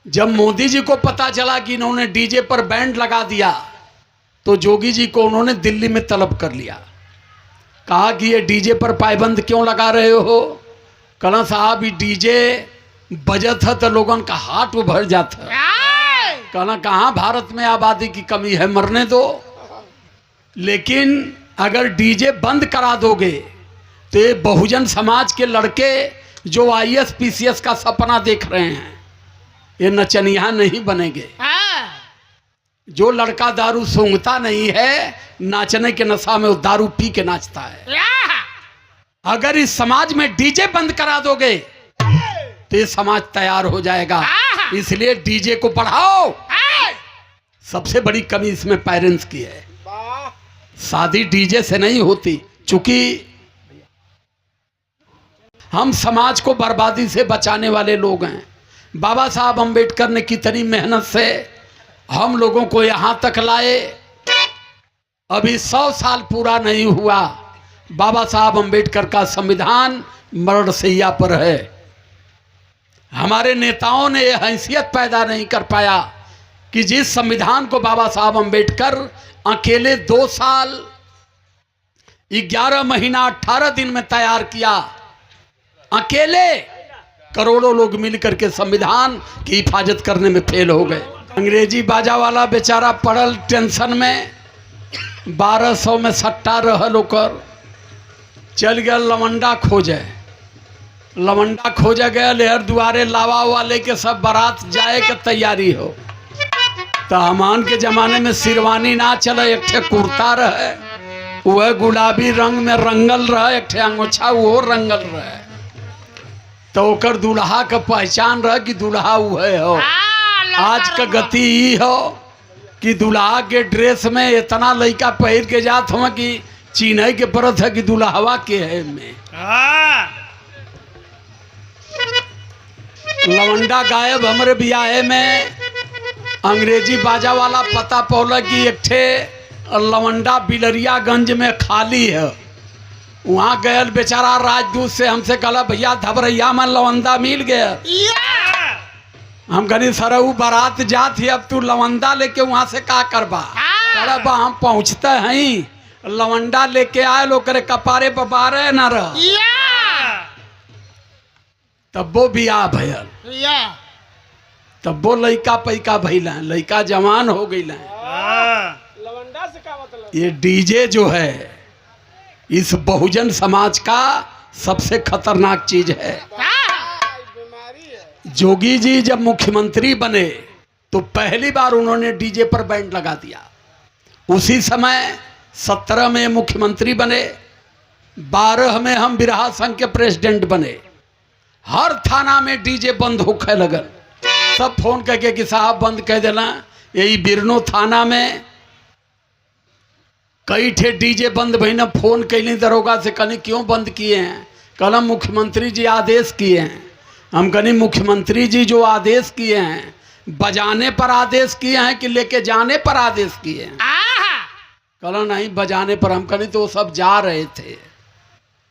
जब मोदी जी को पता चला कि इन्होंने डीजे पर बैंड लगा दिया तो जोगी जी को उन्होंने दिल्ली में तलब कर लिया। कहा कि ये डीजे पर पाबंद क्यों लगा रहे हो? कहना साहब ये डीजे बजत है तो लोगों का हाथ उभर जाता। कहना कहाँ भारत में आबादी की कमी है, मरने दो। लेकिन अगर डीजे बंद करा दोगे तो ये बहुजन समाज के लड़के जो IAS PCS का सपना देख रहे हैं ये नचनिया नहीं बनेंगे। जो लड़का दारू सूंघता नहीं है, नाचने के नशा में वो दारू पी के नाचता है। अगर इस समाज में डीजे बंद करा दोगे तो ये समाज तैयार हो जाएगा। इसलिए डीजे को बढ़ाओ। सबसे बड़ी कमी इसमें पेरेंट्स की है। शादी डीजे से नहीं होती, चूंकि हम समाज को बर्बादी से बचाने वाले लोग हैं। बाबा साहब अंबेडकर ने कितनी मेहनत से हम लोगों को यहां तक लाए। अभी 100 साल पूरा नहीं हुआ, बाबा साहब अंबेडकर का संविधान मरणशैया पर है। हमारे नेताओं ने यह हैसियत पैदा नहीं कर पाया कि जिस संविधान को बाबा साहब अंबेडकर अकेले 2 साल 11 महीना 18 दिन में तैयार किया, अकेले करोड़ों लोग मिलकर के संविधान की हिफाजत करने में फेल हो गए। अंग्रेजी बाजा वाला बेचारा पड़ल टेंशन में, 1200 में सट्टा रहल होकर चल गया लवंडा खोजे। लवंडा खोजे गए लेहर दुआरे लावा वाले के सब बारात जाए के तैयारी हो। तो हमान के जमाने में शेरवानी ना चले, एक ठे कुर्ता रहे वह गुलाबी रंग में रंगल रहे, एक ठे अंगोछा वो रंगल रहे। तो ओकर दूल्हा का पहचान रहे कि दूल्हा वह हो। आज का गति ही हो कि दूल्हा के ड्रेस में इतना लड़का पहन के जात हो कि चिन्ह के परत है कि दूल्हावा के है में। लवंडा गायब हमरे बियाहे में अंग्रेजी बाजा वाला पता पौला कि एक ठे लवंडा बिलरियागंज में खाली है। वहां गयल बेचारा राजदूत से हमसे कहला भैया धबरैया में लवंदा मिल गया। हम कहनी सर वो बारात जात ही, अब तू लवंदा लेके वहां से का करबा? कहला बा हम पहुंचते हैं लवंडा लेके आए लो करे कपारे पर बारे न रह। तब वो बियाह भयल, तब वो लइका पैका भइल, लइका जवान हो गई। लवंडा से क्या मतलब? ये डीजे जो है इस बहुजन समाज का सबसे खतरनाक चीज है। जोगी जी जब मुख्यमंत्री बने तो पहली बार उन्होंने डीजे पर बैंड लगा दिया। उसी समय 17 में मुख्यमंत्री बने, 12 में हम बिरहा संघ के प्रेसिडेंट बने। हर थाना में डीजे बंद होखे लगल। सब फोन करके कि साहब बंद कह देना। यही बिरनो थाना में कई ठे डीजे बंद भईना। फोन कैली दरोगा से, कहनी क्यों बंद किए हैं? कहला मुख्यमंत्री जी आदेश किए हैं। हम कहनी मुख्यमंत्री जी जो आदेश किए हैं बजाने पर आदेश किए हैं कि लेके जाने पर आदेश किए हैं? कहला नहीं बजाने पर। हम कहनी तो वो सब जा रहे थे।